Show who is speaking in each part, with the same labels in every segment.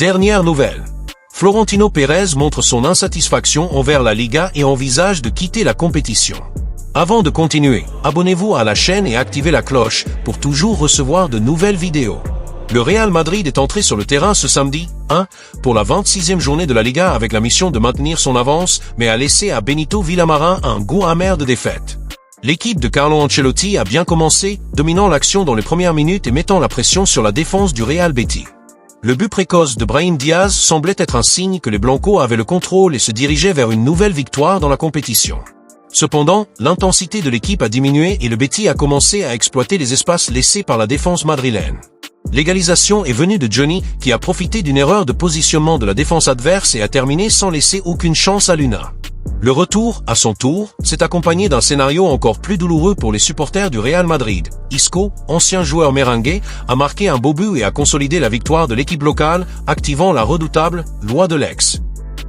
Speaker 1: Dernière nouvelle. Florentino Pérez montre son insatisfaction envers la Liga et envisage de quitter la compétition. Avant de continuer, abonnez-vous à la chaîne et activez la cloche pour toujours recevoir de nouvelles vidéos. Le Real Madrid est entré sur le terrain ce samedi, pour la 26e journée de la Liga avec la mission de maintenir son avance, mais a laissé à Benito Villamarín un goût amer de défaite. L'équipe de Carlo Ancelotti a bien commencé, dominant l'action dans les premières minutes et mettant la pression sur la défense du Real Betis. Le but précoce de Brahim Diaz semblait être un signe que les Blancos avaient le contrôle et se dirigeaient vers une nouvelle victoire dans la compétition. Cependant, l'intensité de l'équipe a diminué et le Betis a commencé à exploiter les espaces laissés par la défense madrilène. L'égalisation est venue de Johnny, qui a profité d'une erreur de positionnement de la défense adverse et a terminé sans laisser aucune chance à Luna. Le retour, à son tour, s'est accompagné d'un scénario encore plus douloureux pour les supporters du Real Madrid. Isco, ancien joueur merengue, a marqué un beau but et a consolidé la victoire de l'équipe locale, activant la redoutable « loi de l'ex ».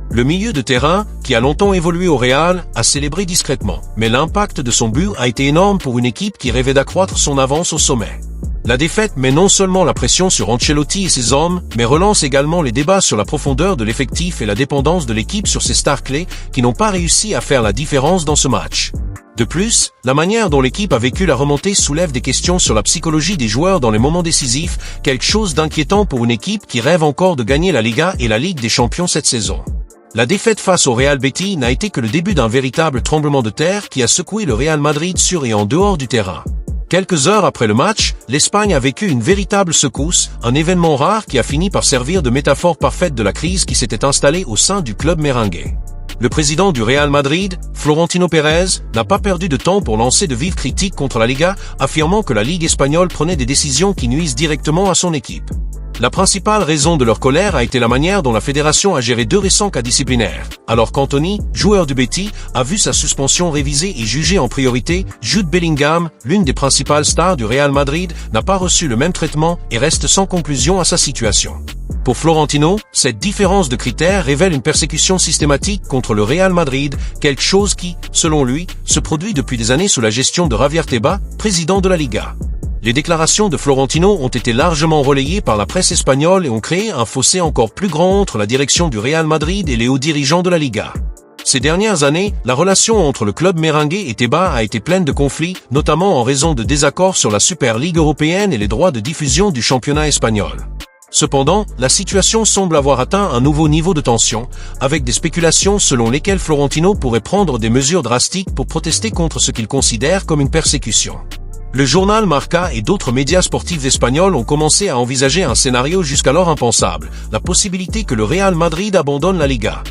Speaker 1: Le milieu de terrain, qui a longtemps évolué au Real, a célébré discrètement, mais l'impact de son but a été énorme pour une équipe qui rêvait d'accroître son avance au sommet. La défaite met non seulement la pression sur Ancelotti et ses hommes, mais relance également les débats sur la profondeur de l'effectif et la dépendance de l'équipe sur ses stars clés qui n'ont pas réussi à faire la différence dans ce match. De plus, la manière dont l'équipe a vécu la remontée soulève des questions sur la psychologie des joueurs dans les moments décisifs, quelque chose d'inquiétant pour une équipe qui rêve encore de gagner la Liga et la Ligue des Champions cette saison. La défaite face au Real Betis n'a été que le début d'un véritable tremblement de terre qui a secoué le Real Madrid sur et en dehors du terrain. Quelques heures après le match, l'Espagne a vécu une véritable secousse, un événement rare qui a fini par servir de métaphore parfaite de la crise qui s'était installée au sein du club merengue. Le président du Real Madrid, Florentino Pérez, n'a pas perdu de temps pour lancer de vives critiques contre la Liga, affirmant que la Ligue espagnole prenait des décisions qui nuisent directement à son équipe. La principale raison de leur colère a été la manière dont la fédération a géré deux récents cas disciplinaires. Alors qu'Anthony, joueur du Betis, a vu sa suspension révisée et jugée en priorité, Jude Bellingham, l'une des principales stars du Real Madrid, n'a pas reçu le même traitement et reste sans conclusion à sa situation. Pour Florentino, cette différence de critères révèle une persécution systématique contre le Real Madrid, quelque chose qui, selon lui, se produit depuis des années sous la gestion de Javier Tebas, président de la Liga. Les déclarations de Florentino ont été largement relayées par la presse espagnole et ont créé un fossé encore plus grand entre la direction du Real Madrid et les hauts dirigeants de la Liga. Ces dernières années, la relation entre le club merengue et Tebas a été pleine de conflits, notamment en raison de désaccords sur la Super Ligue européenne et les droits de diffusion du championnat espagnol. Cependant, la situation semble avoir atteint un nouveau niveau de tension, avec des spéculations selon lesquelles Florentino pourrait prendre des mesures drastiques pour protester contre ce qu'il considère comme une persécution. Le journal Marca et d'autres médias sportifs espagnols ont commencé à envisager un scénario jusqu'alors impensable, la possibilité que le Real Madrid abandonne la Liga.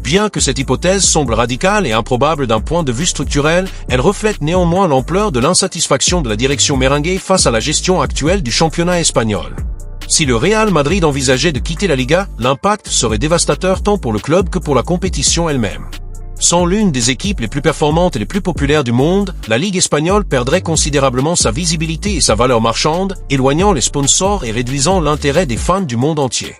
Speaker 1: Bien que cette hypothèse semble radicale et improbable d'un point de vue structurel, elle reflète néanmoins l'ampleur de l'insatisfaction de la direction merengue face à la gestion actuelle du championnat espagnol. Si le Real Madrid envisageait de quitter la Liga, l'impact serait dévastateur tant pour le club que pour la compétition elle-même. Sans l'une des équipes les plus performantes et les plus populaires du monde, la Ligue espagnole perdrait considérablement sa visibilité et sa valeur marchande, éloignant les sponsors et réduisant l'intérêt des fans du monde entier.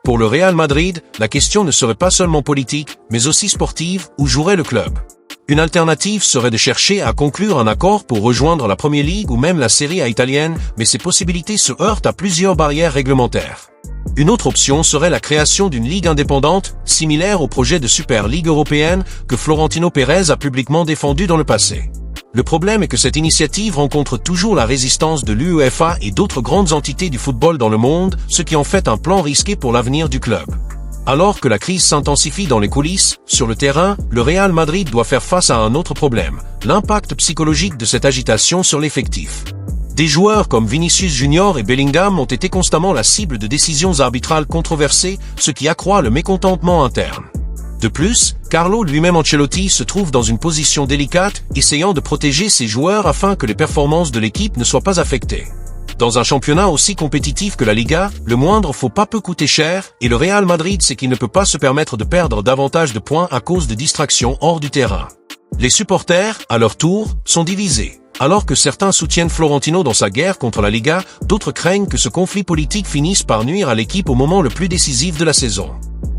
Speaker 1: Pour le Real Madrid, la question ne serait pas seulement politique, mais aussi sportive, où jouerait le club. Une alternative serait de chercher à conclure un accord pour rejoindre la Premier League ou même la Serie A italienne, mais ces possibilités se heurtent à plusieurs barrières réglementaires. Une autre option serait la création d'une ligue indépendante, similaire au projet de Super Ligue européenne que Florentino Pérez a publiquement défendu dans le passé. Le problème est que cette initiative rencontre toujours la résistance de l'UEFA et d'autres grandes entités du football dans le monde, ce qui en fait un plan risqué pour l'avenir du club. Alors que la crise s'intensifie dans les coulisses, sur le terrain, le Real Madrid doit faire face à un autre problème, l'impact psychologique de cette agitation sur l'effectif. Des joueurs comme Vinicius Junior et Bellingham ont été constamment la cible de décisions arbitrales controversées, ce qui accroît le mécontentement interne. De plus, Carlo lui-même Ancelotti se trouve dans une position délicate, essayant de protéger ses joueurs afin que les performances de l'équipe ne soient pas affectées. Dans un championnat aussi compétitif que la Liga, le moindre faux pas peut coûter cher, et le Real Madrid sait qu'il ne peut pas se permettre de perdre davantage de points à cause de distractions hors du terrain. Les supporters, à leur tour, sont divisés. Alors que certains soutiennent Florentino dans sa guerre contre la Liga, d'autres craignent que ce conflit politique finisse par nuire à l'équipe au moment le plus décisif de la saison.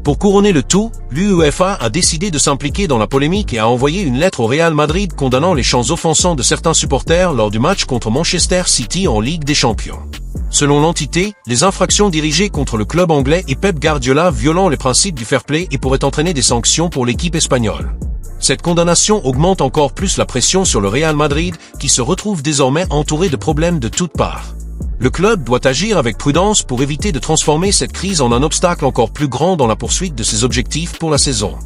Speaker 1: Pour couronner le tout, l'UEFA a décidé de s'impliquer dans la polémique et a envoyé une lettre au Real Madrid condamnant les chants offensants de certains supporters lors du match contre Manchester City en Ligue des Champions. Selon l'entité, les infractions dirigées contre le club anglais et Pep Guardiola violant les principes du fair play et pourraient entraîner des sanctions pour l'équipe espagnole. Cette condamnation augmente encore plus la pression sur le Real Madrid, qui se retrouve désormais entouré de problèmes de toutes parts. Le club doit agir avec prudence pour éviter de transformer cette crise en un obstacle encore plus grand dans la poursuite de ses objectifs pour la saison.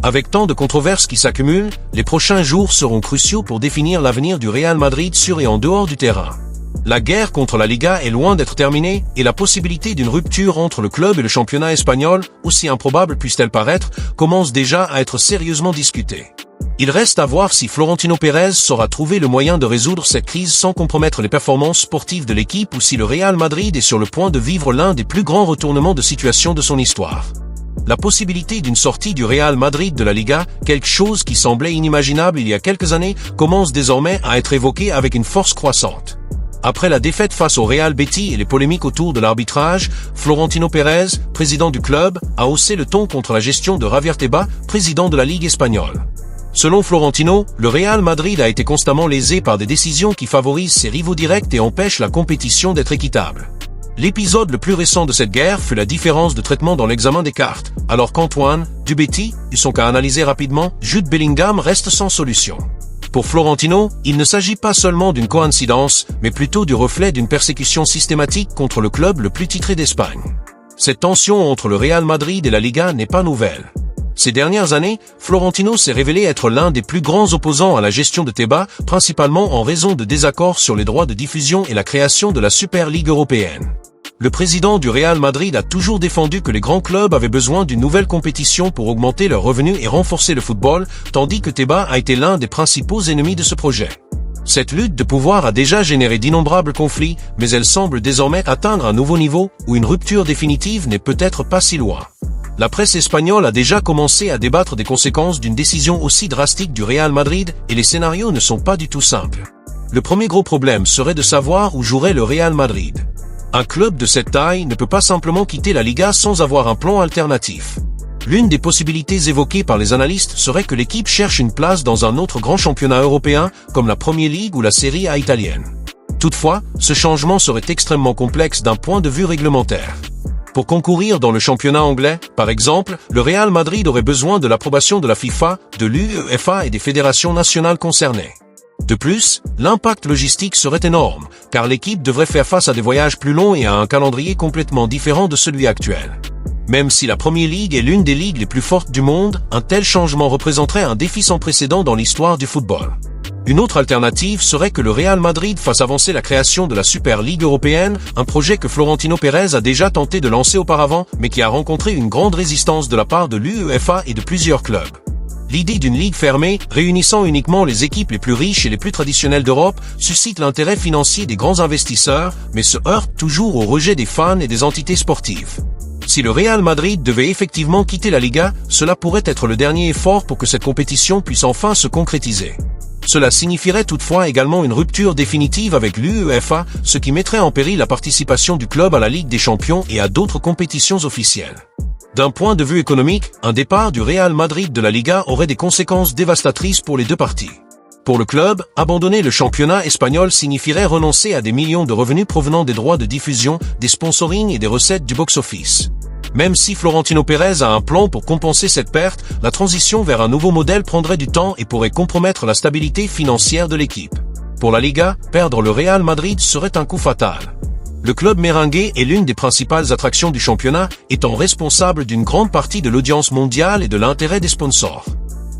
Speaker 1: Avec tant de controverses qui s'accumulent, les prochains jours seront cruciaux pour définir l'avenir du Real Madrid sur et en dehors du terrain. La guerre contre la Liga est loin d'être terminée et la possibilité d'une rupture entre le club et le championnat espagnol, aussi improbable puisse-t-elle paraître, commence déjà à être sérieusement discutée. Il reste à voir si Florentino Pérez saura trouver le moyen de résoudre cette crise sans compromettre les performances sportives de l'équipe ou si le Real Madrid est sur le point de vivre l'un des plus grands retournements de situation de son histoire. La possibilité d'une sortie du Real Madrid de la Liga, quelque chose qui semblait inimaginable il y a quelques années, commence désormais à être évoqué avec une force croissante. Après la défaite face au Real Betis et les polémiques autour de l'arbitrage, Florentino Pérez, président du club, a haussé le ton contre la gestion de Javier Tebas, président de la Ligue espagnole. Selon Florentino, le Real Madrid a été constamment lésé par des décisions qui favorisent ses rivaux directs et empêchent la compétition d'être équitable. L'épisode le plus récent de cette guerre fut la différence de traitement dans l'examen des cartes, alors qu'Antoine, du Betis, eut son cas analysé rapidement, Jude Bellingham reste sans solution. Pour Florentino, il ne s'agit pas seulement d'une coïncidence, mais plutôt du reflet d'une persécution systématique contre le club le plus titré d'Espagne. Cette tension entre le Real Madrid et la Liga n'est pas nouvelle. Ces dernières années, Florentino s'est révélé être l'un des plus grands opposants à la gestion de Tebas, principalement en raison de désaccords sur les droits de diffusion et la création de la Super Ligue européenne. Le président du Real Madrid a toujours défendu que les grands clubs avaient besoin d'une nouvelle compétition pour augmenter leurs revenus et renforcer le football, tandis que Tebas a été l'un des principaux ennemis de ce projet. Cette lutte de pouvoir a déjà généré d'innombrables conflits, mais elle semble désormais atteindre un nouveau niveau, où une rupture définitive n'est peut-être pas si loin. La presse espagnole a déjà commencé à débattre des conséquences d'une décision aussi drastique du Real Madrid, et les scénarios ne sont pas du tout simples. Le premier gros problème serait de savoir où jouerait le Real Madrid. Un club de cette taille ne peut pas simplement quitter la Liga sans avoir un plan alternatif. L'une des possibilités évoquées par les analystes serait que l'équipe cherche une place dans un autre grand championnat européen, comme la Premier League ou la Serie A italienne. Toutefois, ce changement serait extrêmement complexe d'un point de vue réglementaire. Pour concourir dans le championnat anglais, par exemple, le Real Madrid aurait besoin de l'approbation de la FIFA, de l'UEFA et des fédérations nationales concernées. De plus, l'impact logistique serait énorme, car l'équipe devrait faire face à des voyages plus longs et à un calendrier complètement différent de celui actuel. Même si la Premier League est l'une des ligues les plus fortes du monde, un tel changement représenterait un défi sans précédent dans l'histoire du football. Une autre alternative serait que le Real Madrid fasse avancer la création de la Super Ligue européenne, un projet que Florentino Pérez a déjà tenté de lancer auparavant, mais qui a rencontré une grande résistance de la part de l'UEFA et de plusieurs clubs. L'idée d'une ligue fermée, réunissant uniquement les équipes les plus riches et les plus traditionnelles d'Europe, suscite l'intérêt financier des grands investisseurs, mais se heurte toujours au rejet des fans et des entités sportives. Si le Real Madrid devait effectivement quitter la Liga, cela pourrait être le dernier effort pour que cette compétition puisse enfin se concrétiser. Cela signifierait toutefois également une rupture définitive avec l'UEFA, ce qui mettrait en péril la participation du club à la Ligue des Champions et à d'autres compétitions officielles. D'un point de vue économique, un départ du Real Madrid de la Liga aurait des conséquences dévastatrices pour les deux parties. Pour le club, abandonner le championnat espagnol signifierait renoncer à des millions de revenus provenant des droits de diffusion, des sponsorings et des recettes du box-office. Même si Florentino Pérez a un plan pour compenser cette perte, la transition vers un nouveau modèle prendrait du temps et pourrait compromettre la stabilité financière de l'équipe. Pour la Liga, perdre le Real Madrid serait un coup fatal. Le club merengue est l'une des principales attractions du championnat, étant responsable d'une grande partie de l'audience mondiale et de l'intérêt des sponsors.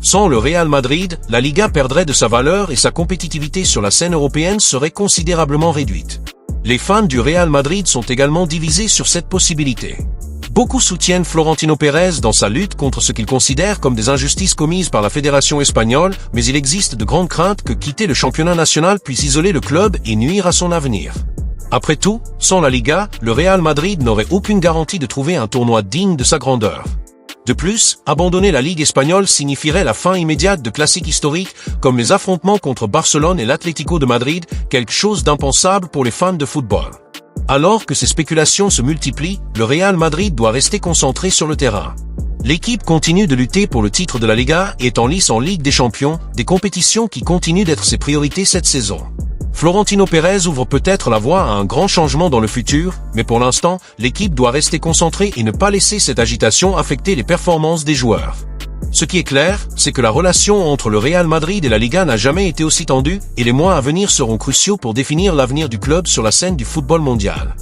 Speaker 1: Sans le Real Madrid, la Liga perdrait de sa valeur et sa compétitivité sur la scène européenne serait considérablement réduite. Les fans du Real Madrid sont également divisés sur cette possibilité. Beaucoup soutiennent Florentino Pérez dans sa lutte contre ce qu'ils considèrent comme des injustices commises par la fédération espagnole, mais il existe de grandes craintes que quitter le championnat national puisse isoler le club et nuire à son avenir. Après tout, sans la Liga, le Real Madrid n'aurait aucune garantie de trouver un tournoi digne de sa grandeur. De plus, abandonner la Ligue espagnole signifierait la fin immédiate de classiques historiques comme les affrontements contre Barcelone et l'Atlético de Madrid, quelque chose d'impensable pour les fans de football. Alors que ces spéculations se multiplient, le Real Madrid doit rester concentré sur le terrain. L'équipe continue de lutter pour le titre de la Liga et est en lice en Ligue des Champions, des compétitions qui continuent d'être ses priorités cette saison. Florentino Pérez ouvre peut-être la voie à un grand changement dans le futur, mais pour l'instant, l'équipe doit rester concentrée et ne pas laisser cette agitation affecter les performances des joueurs. Ce qui est clair, c'est que la relation entre le Real Madrid et la Liga n'a jamais été aussi tendue, et les mois à venir seront cruciaux pour définir l'avenir du club sur la scène du football mondial.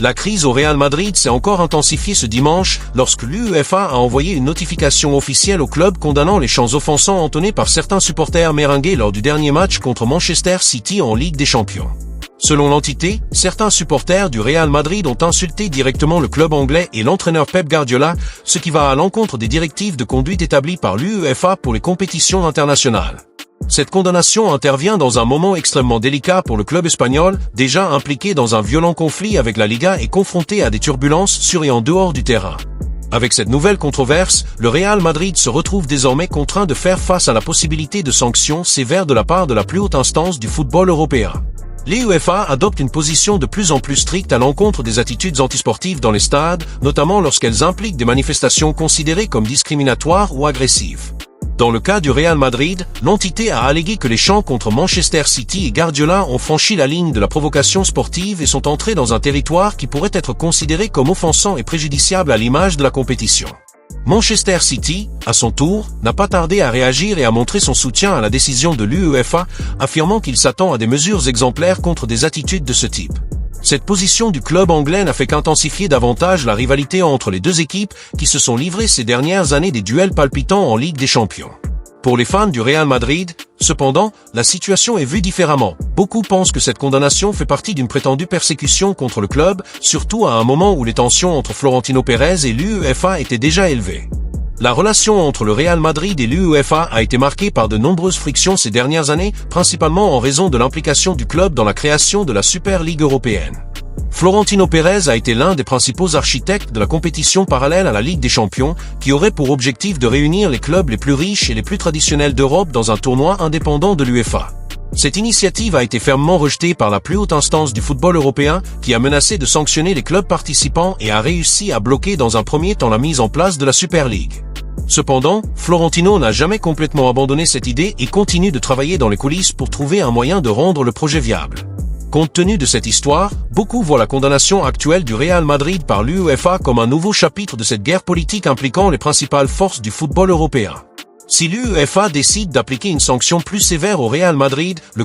Speaker 1: La crise au Real Madrid s'est encore intensifiée ce dimanche lorsque l'UEFA a envoyé une notification officielle au club condamnant les chants offensants entonnés par certains supporters merengues lors du dernier match contre Manchester City en Ligue des Champions. Selon l'entité, certains supporters du Real Madrid ont insulté directement le club anglais et l'entraîneur Pep Guardiola, ce qui va à l'encontre des directives de conduite établies par l'UEFA pour les compétitions internationales. Cette condamnation intervient dans un moment extrêmement délicat pour le club espagnol, déjà impliqué dans un violent conflit avec la Liga et confronté à des turbulences sur et en dehors du terrain. Avec cette nouvelle controverse, le Real Madrid se retrouve désormais contraint de faire face à la possibilité de sanctions sévères de la part de la plus haute instance du football européen. L'UEFA adopte une position de plus en plus stricte à l'encontre des attitudes antisportives dans les stades, notamment lorsqu'elles impliquent des manifestations considérées comme discriminatoires ou agressives. Dans le cas du Real Madrid, l'entité a allégué que les chants contre Manchester City et Guardiola ont franchi la ligne de la provocation sportive et sont entrés dans un territoire qui pourrait être considéré comme offensant et préjudiciable à l'image de la compétition. Manchester City, à son tour, n'a pas tardé à réagir et à montrer son soutien à la décision de l'UEFA, affirmant qu'il s'attend à des mesures exemplaires contre des attitudes de ce type. Cette position du club anglais n'a fait qu'intensifier davantage la rivalité entre les deux équipes qui se sont livrées ces dernières années des duels palpitants en Ligue des Champions. Pour les fans du Real Madrid, cependant, la situation est vue différemment. Beaucoup pensent que cette condamnation fait partie d'une prétendue persécution contre le club, surtout à un moment où les tensions entre Florentino Pérez et l'UEFA étaient déjà élevées. La relation entre le Real Madrid et l'UEFA a été marquée par de nombreuses frictions ces dernières années, principalement en raison de l'implication du club dans la création de la Super Ligue européenne. Florentino Pérez a été l'un des principaux architectes de la compétition parallèle à la Ligue des Champions, qui aurait pour objectif de réunir les clubs les plus riches et les plus traditionnels d'Europe dans un tournoi indépendant de l'UEFA. Cette initiative a été fermement rejetée par la plus haute instance du football européen, qui a menacé de sanctionner les clubs participants et a réussi à bloquer dans un premier temps la mise en place de la Super League. Cependant, Florentino n'a jamais complètement abandonné cette idée et continue de travailler dans les coulisses pour trouver un moyen de rendre le projet viable. Compte tenu de cette histoire, beaucoup voient la condamnation actuelle du Real Madrid par l'UEFA comme un nouveau chapitre de cette guerre politique impliquant les principales forces du football européen. Si l'UEFA décide d'appliquer une sanction plus sévère au Real Madrid, le